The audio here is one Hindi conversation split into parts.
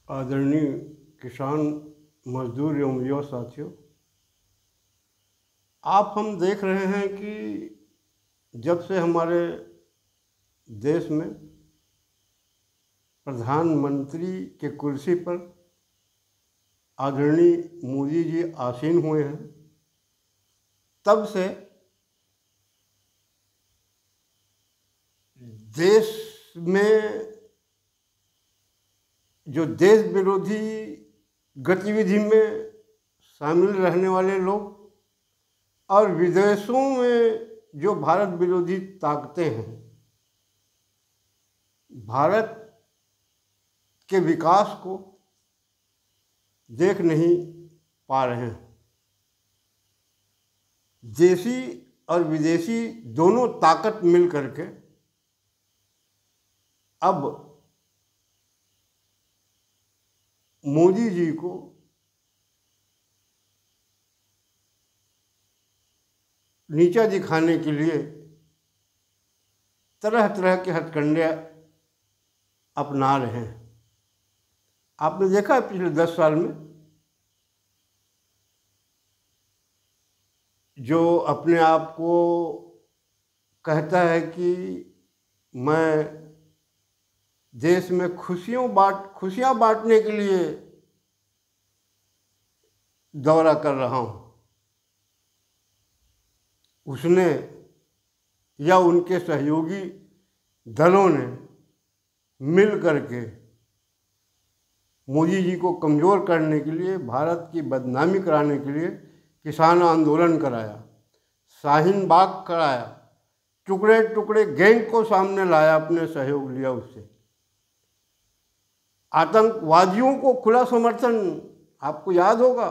आदरणीय किसान मजदूर एवं युवा साथियों, हम देख रहे हैं कि जब से हमारे देश में प्रधानमंत्री के कुर्सी पर आदरणीय मोदी जी आसीन हुए हैं, तब से देश में जो देश विरोधी गतिविधि में शामिल रहने वाले लोग और विदेशों में जो भारत विरोधी ताकतें हैं, भारत के विकास को देख नहीं पा रहे हैं। देशी और विदेशी दोनों ताकत मिल करके अब मोदी जी को नीचा दिखाने के लिए तरह तरह के हथकंडे अपना रहे हैं। आपने देखा है पिछले 10 साल में जो अपने आप को कहता है कि मैं देश में खुशियाँ बांटने के लिए दौरा कर रहा हूँ, उसने या उनके सहयोगी दलों ने मिल करके मोदी जी को कमज़ोर करने के लिए, भारत की बदनामी कराने के लिए किसान आंदोलन कराया, शाहीन बाग कराया, टुकड़े टुकड़े गैंग को सामने लाया, अपने सहयोग लिया उससे। आतंकवादियों को खुला समर्थन, आपको याद होगा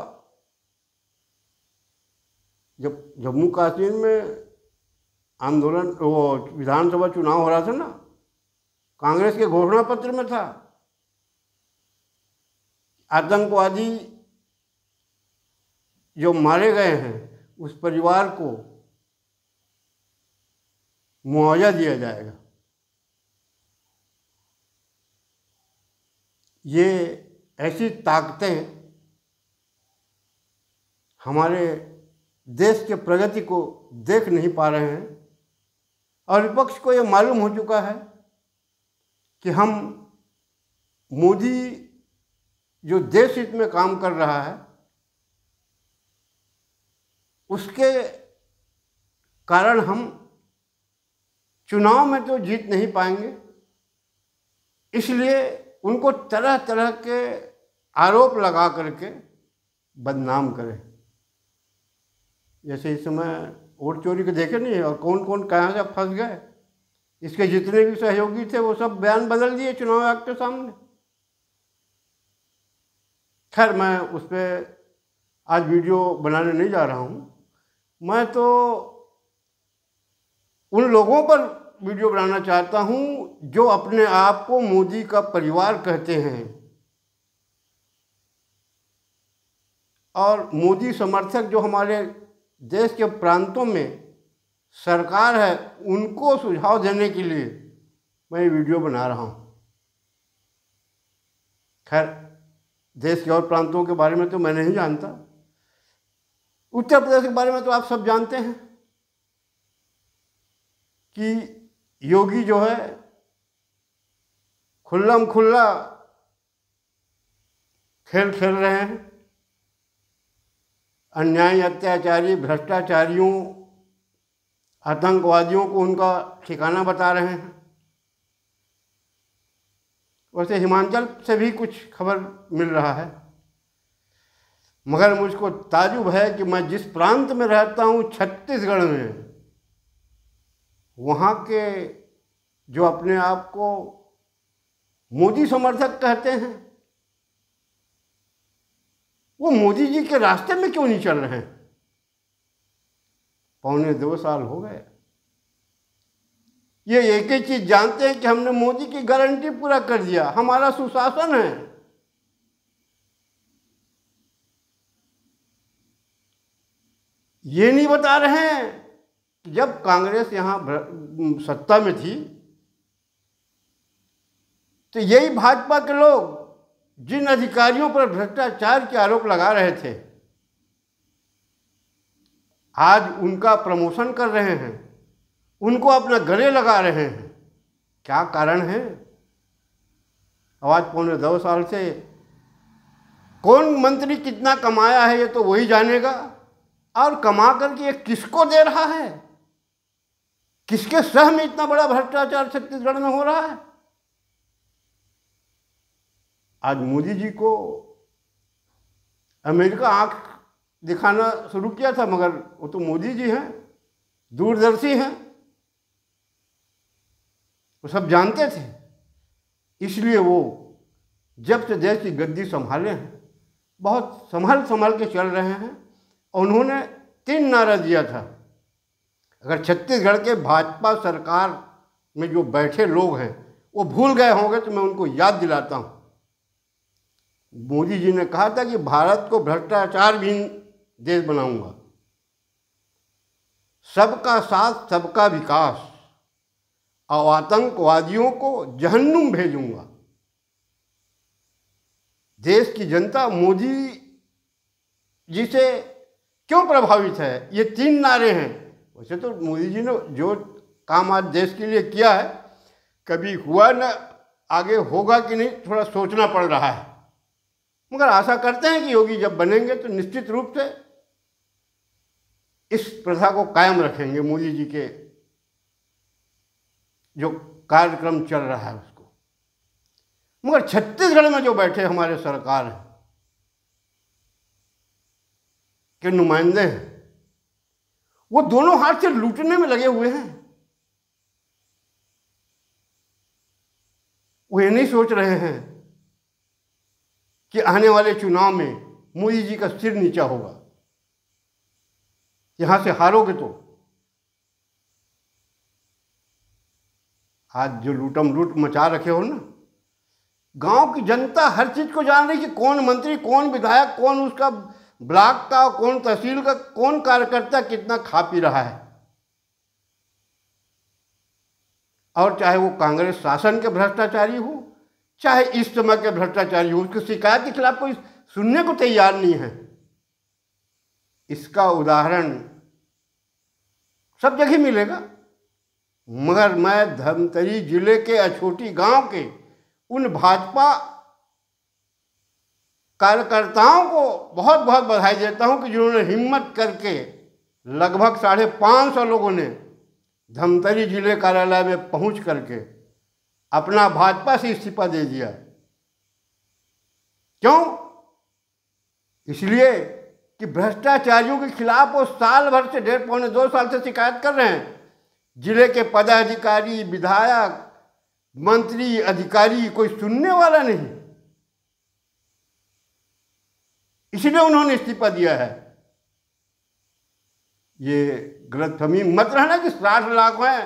जब जम्मू कश्मीर में आंदोलन, वो विधानसभा चुनाव हो रहा था ना, कांग्रेस के घोषणा पत्र में था आतंकवादी जो मारे गए हैं उस परिवार को मुआवजा दिया जाएगा। ये ऐसी ताकतें हमारे देश के प्रगति को देख नहीं पा रहे हैं और विपक्ष को ये मालूम हो चुका है कि हम मोदी जो देश हित में काम कर रहा है उसके कारण हम चुनाव में तो जीत नहीं पाएंगे, इसलिए उनको तरह तरह के आरोप लगा करके बदनाम करें। जैसे इस समय वोट चोरी के देखे नहीं, और कौन कौन कहाँ से फंस गए, इसके जितने भी सहयोगी थे वो सब बयान बदल दिए चुनाव आयोग के सामने। खैर, मैं उस पर आज वीडियो बनाने नहीं जा रहा हूँ। मैं तो उन लोगों पर वीडियो बनाना चाहता हूँ जो अपने आप को मोदी का परिवार कहते हैं और मोदी समर्थक जो हमारे देश के प्रांतों में सरकार है, उनको सुझाव देने के लिए मैं ये वीडियो बना रहा हूँ। खैर, देश के और प्रांतों के बारे में तो मैं नहीं जानता, उत्तर प्रदेश के बारे में तो आप सब जानते हैं कि योगी जो है खुल्लम खुल्ला खेल खेल रहे हैं, अन्यायी, अत्याचारी, भ्रष्टाचारियों, आतंकवादियों को उनका ठिकाना बता रहे हैं। वैसे हिमाचल से भी कुछ खबर मिल रहा है, मगर मुझको ताज्जुब है कि मैं जिस प्रांत में रहता हूँ, छत्तीसगढ़ में, वहाँ के जो अपने आप को मोदी समर्थक कहते हैं वो मोदी जी के रास्ते में क्यों नहीं चल रहे हैं। 2.25 साल हो गए, ये एक ही चीज जानते हैं कि हमने मोदी की गारंटी पूरा कर दिया, हमारा सुशासन है। ये नहीं बता रहे हैं कि जब कांग्रेस यहाँ सत्ता में थी तो यही भाजपा के लोग जिन अधिकारियों पर भ्रष्टाचार के आरोप लगा रहे थे, आज उनका प्रमोशन कर रहे हैं, उनको अपना गले लगा रहे हैं। क्या कारण है? आज 2.25 साल से कौन मंत्री कितना कमाया है ये तो वही जानेगा, और कमा करके ये किसको दे रहा है? किसके सह में इतना बड़ा भ्रष्टाचार छत्तीसगढ़ में हो रहा है? आज मोदी जी को अमेरिका आंख दिखाना शुरू किया था, मगर वो तो मोदी जी हैं, दूरदर्शी हैं, वो सब जानते थे। इसलिए वो जब से देश की गद्दी संभाले हैं, बहुत संभल के चल रहे हैं। और उन्होंने 3 नारा दिया था। अगर छत्तीसगढ़ के भाजपा सरकार में जो बैठे लोग हैं वो भूल गए होंगे तो मैं उनको याद दिलाता हूँ। मोदी जी ने कहा था कि भारत को भ्रष्टाचार विहीन देश बनाऊंगा, सबका साथ सबका विकास, और आतंकवादियों को जहन्नुम भेजूंगा। देश की जनता मोदी जी से क्यों प्रभावित है? ये 3 नारे हैं। वैसे तो मोदी जी ने जो काम आज देश के लिए किया है, कभी हुआ न, आगे होगा कि नहीं थोड़ा सोचना पड़ रहा है। मगर आशा करते हैं कि योगी जब बनेंगे तो निश्चित रूप से इस प्रथा को कायम रखेंगे, मोदी जी के जो कार्यक्रम चल रहा है उसको। मगर छत्तीसगढ़ में जो बैठे हमारे सरकार हैं के नुमाइंदे हैं, वो दोनों हाथ से लूटने में लगे हुए हैं। वो ये नहीं सोच रहे हैं कि आने वाले चुनाव में मोदी जी का सिर नीचा होगा, यहां से हारोगे तो। आज जो लूटम लूट मचा रखे हो ना, गांव की जनता हर चीज को जान रही कि कौन मंत्री, कौन विधायक, कौन उसका ब्लॉक का, कौन तहसील का, कौन कार्यकर्ता कितना खा पी रहा है। और चाहे वो कांग्रेस शासन के भ्रष्टाचारी हो, चाहे इस समय के भ्रष्टाचारी हो, उसकी शिकायत के खिलाफ कोई सुनने को तैयार नहीं है। इसका उदाहरण सब जगह मिलेगा। मगर मैं धमतरी जिले के अछोटी गांव के उन भाजपा कार्यकर्ताओं को बहुत बहुत बधाई देता हूं कि जिन्होंने हिम्मत करके लगभग 550 लोगों ने धमतरी जिले कार्यालय में पहुंच करके अपना भाजपा से इस्तीफा दे दिया। क्यों? इसलिए कि भ्रष्टाचारियों के खिलाफ वो साल भर से 1.5-2 साल से शिकायत कर रहे हैं। जिले के पदाधिकारी, विधायक, मंत्री, अधिकारी, कोई सुनने वाला नहीं। इसलिए उन्होंने इस्तीफा दिया है। ये गलतफहमी मत रहना कि 60 लाख हैं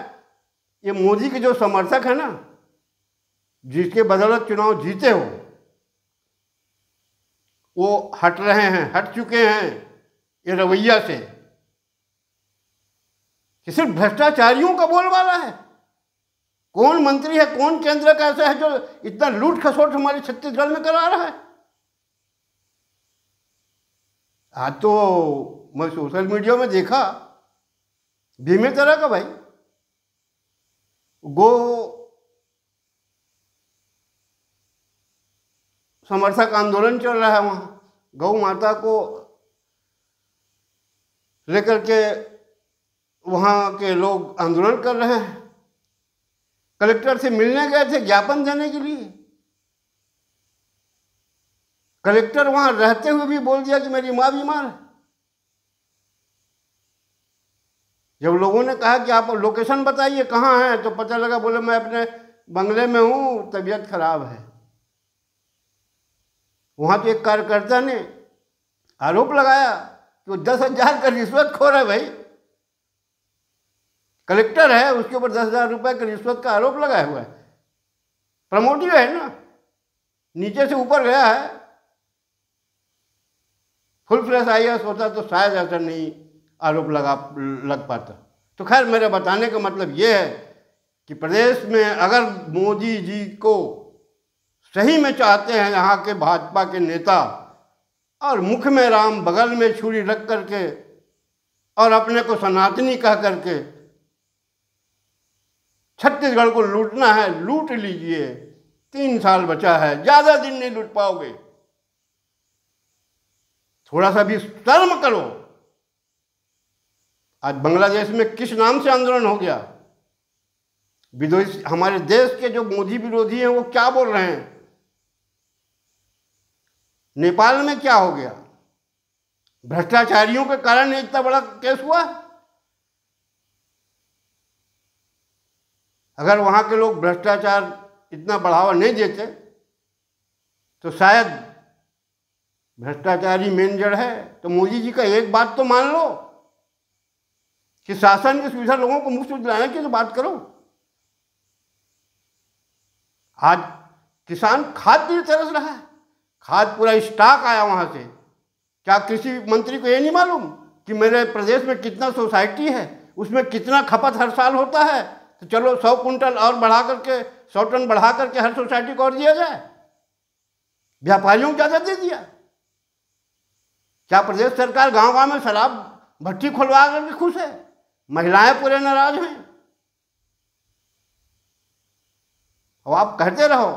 ये मोदी के जो समर्थक है ना, जिसके बदौलत चुनाव जीते हो, वो हट रहे हैं, हट चुके हैं ये रवैया से कि सिर्फ भ्रष्टाचारियों का बोलबाला है। कौन मंत्री है, कौन केंद्र का ऐसा है जो इतना लूट खसोट हमारे छत्तीसगढ़ में करा रहा है? आज तो मैं सोशल मीडिया में देखा भीमे तरह का भाई गो समर्थक आंदोलन चल रहा है। वहां गौ माता को लेकर के वहां के लोग आंदोलन कर रहे हैं। कलेक्टर से मिलने गए थे ज्ञापन देने के लिए। कलेक्टर वहां रहते हुए भी बोल दिया कि मेरी मां बीमार है। जब लोगों ने कहा कि आप लोकेशन बताइए कहाँ हैं, तो पता लगा बोले मैं अपने बंगले में हूं, तबीयत खराब है। वहां तो एक कार्यकर्ता ने आरोप लगाया कि वो 10,000 का रिश्वतखोर है। भाई कलेक्टर है, उसके ऊपर 10,000 रुपए का रिश्वत का आरोप लगाया हुआ है। प्रमोटिव है ना, नीचे से ऊपर गया है। फुल फ्लैश IAS होता तो शायद ऐसा नहीं आरोप लग पाता। तो खैर मेरे बताने का मतलब ये है कि प्रदेश में अगर मोदी जी को सही में चाहते हैं यहाँ के भाजपा के नेता, और मुख में राम बगल में छुरी रख करके और अपने को सनातनी कह करके छत्तीसगढ़ को लूटना है, लूट लीजिए। 3 साल बचा है, ज़्यादा दिन नहीं लूट पाओगे। थोड़ा सा भी शर्म करो। आज बांग्लादेश में किस नाम से आंदोलन हो गया? विदेशी हमारे देश के जो मोदी विरोधी हैं वो क्या बोल रहे हैं? नेपाल में क्या हो गया? भ्रष्टाचारियों के कारण इतना बड़ा केस हुआ। अगर वहां के लोग भ्रष्टाचार इतना बढ़ावा नहीं देते तो शायद भ्रष्टाचारी मेन जड़ है। तो मोदी जी का एक बात तो मान लो कि शासन की सुविधा लोगों को मुफ्त दिलाने की तो बात करो। आज किसान खाद के लिए तरस रहा है, खाद पूरा स्टॉक आया वहां से। क्या कृषि मंत्री को ये नहीं मालूम कि मेरे प्रदेश में कितना सोसाइटी है, उसमें कितना खपत हर साल होता है? तो चलो 100 कुंटल और बढ़ा करके 100 टन बढ़ा करके हर सोसाइटी को और दिया जाए। व्यापारियों को ज़्यादा दे दिया। क्या प्रदेश सरकार गांव गांव में शराब भट्टी खुलवा करके खुश है? महिलाएं पूरे नाराज हैं। अब आप कहते रहो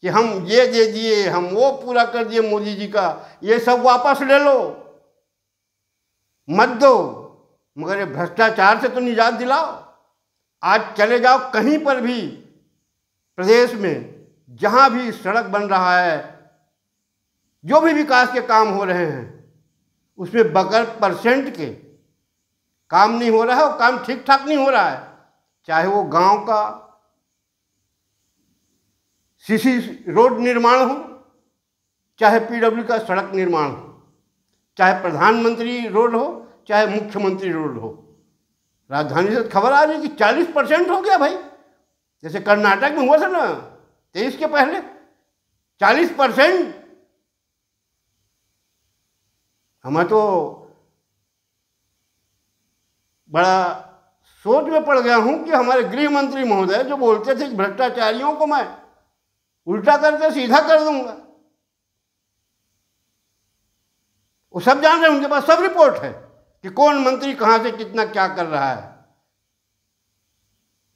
कि हम ये दे दिए, हम वो पूरा कर दिए मोदी जी का, ये सब वापस ले लो, मत दो, मगर ये भ्रष्टाचार से तो निजात दिलाओ। आज चले जाओ कहीं पर भी प्रदेश में, जहां भी सड़क बन रहा है, जो भी विकास के काम हो रहे हैं, उसमें बगैर परसेंट के काम नहीं हो रहा है और काम ठीक ठाक नहीं हो रहा है। चाहे वो गांव का सीसी रोड निर्माण हो, चाहे पीडब्ल्यू का सड़क निर्माण हो, चाहे प्रधानमंत्री रोड हो, चाहे मुख्यमंत्री रोड हो। राजधानी से खबर आ रही है कि 40% हो गया भाई। जैसे कर्नाटक में हुआ था ना 23 के पहले 40%। हमें तो बड़ा सोच में पड़ गया हूं कि हमारे गृह मंत्री महोदय जो बोलते थे कि भ्रष्टाचारियों को मैं उल्टा करके सीधा कर दूंगा, वो सब जान रहे हैं, उनके पास सब रिपोर्ट है कि कौन मंत्री कहां से कितना क्या कर रहा है।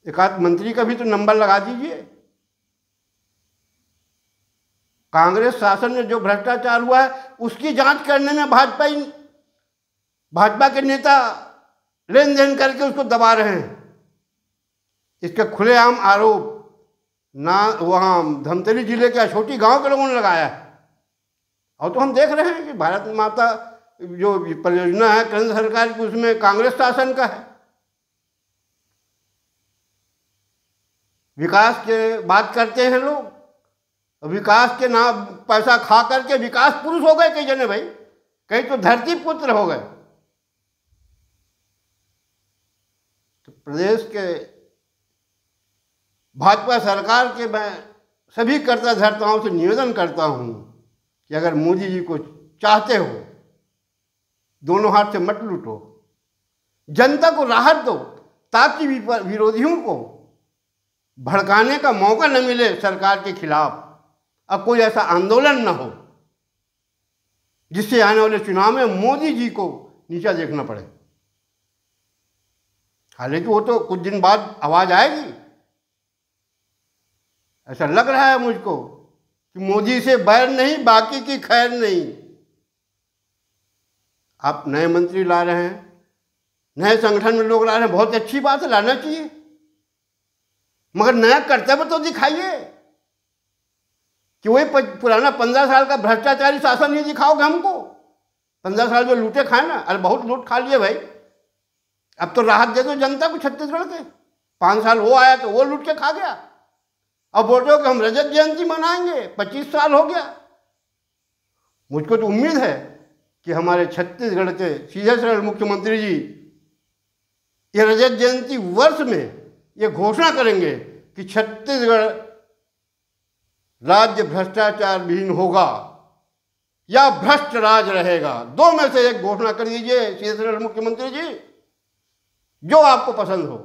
एक आध मंत्री का भी तो नंबर लगा दीजिए। कांग्रेस शासन में जो भ्रष्टाचार हुआ है उसकी जांच करने में भाजपा के नेता लेन देन करके उसको दबा रहे हैं। इसके खुलेआम आरोप ना वहाँ धमतरी जिले के छोटी गांव के लोगों ने लगाया है। और तो हम देख रहे हैं कि भारत माता जो परियोजना है केंद्र सरकार की, उसमें कांग्रेस शासन का है। विकास के बात करते हैं लोग, विकास के नाम पैसा खा करके विकास पुरुष हो गए कई जने भाई, कई तो धरती पुत्र हो गए। तो प्रदेश के भाजपा सरकार के मैं सभी कर्ता धर्ताओं से निवेदन करता हूं कि अगर मोदी जी को चाहते हो, दोनों हाथ से मत लूटो, जनता को राहत दो ताकि विरोधियों को भड़काने का मौका न मिले सरकार के खिलाफ। अब कोई ऐसा आंदोलन न हो जिससे आने वाले चुनाव में मोदी जी को नीचा देखना पड़े। हालांकि वो तो कुछ दिन बाद आवाज आएगी। ऐसा लग रहा है मुझको कि मोदी से बैर नहीं, बाकी की खैर नहीं। आप नए मंत्री ला रहे हैं, नए संगठन में लोग ला रहे हैं, बहुत अच्छी बात है, लाना चाहिए, मगर नया कर्तव्य तो दिखाइए कि वही पुराना 15 साल का भ्रष्टाचारी शासन नहीं दिखाओगे हमको। 15 साल जो लूटे खाए ना, अरे बहुत लूट खा लिए भाई। अब तो राहत दे दो जनता को छत्तीसगढ़ के। 5 साल वो आया तो वो लूट के खा गया। अब बोल रहे हो कि हम रजत जयंती मनाएंगे, 25 साल हो गया। मुझको तो उम्मीद है कि हमारे छत्तीसगढ़ के सीधे सरल मुख्यमंत्री जी ये रजत जयंती वर्ष में ये घोषणा करेंगे कि छत्तीसगढ़ राज्य भ्रष्टाचार विहीन होगा या भ्रष्ट राज रहेगा। 2 में से एक घोषणा कर दीजिए सीधे सरल मुख्यमंत्री जी, जो आपको पसंद हो।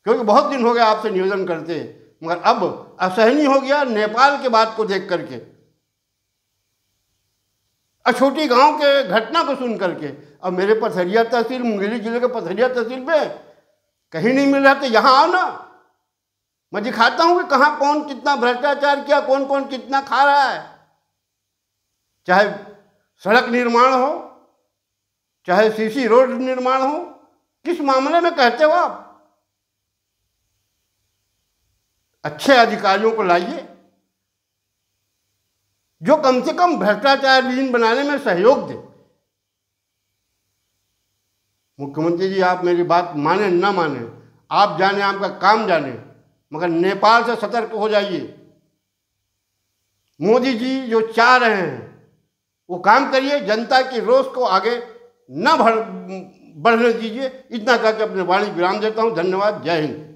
क्योंकि बहुत दिन हो गए आपसे निवेदन करते, मगर अब असहनीय हो गया नेपाल के बात को देख करके और छोटी गांव के घटना को सुन करके। अब मेरे पथरिया तहसील, मुंगेली जिले के पथरिया तहसील में कहीं नहीं मिल रहा, तो यहाँ आओ ना, मैं दिखाता हूँ कि कहाँ कौन कितना भ्रष्टाचार किया, कौन कौन कितना खा रहा है। चाहे सड़क निर्माण हो, चाहे सीसी रोड निर्माण हो, किस मामले में कहते हो आप? अच्छे अधिकारियों को लाइए जो कम से कम भ्रष्टाचार विहीन बनाने में सहयोग दे। मुख्यमंत्री जी, आप मेरी बात माने ना माने, आप जाने, आपका काम जाने, मगर नेपाल से सतर्क हो जाइए। मोदी जी जो चाह रहे हैं वो काम करिए, जनता की रोष को आगे न बढ़ने दीजिए। इतना कहकर अपने वाणी विराम देता हूँ। धन्यवाद। जय हिंद।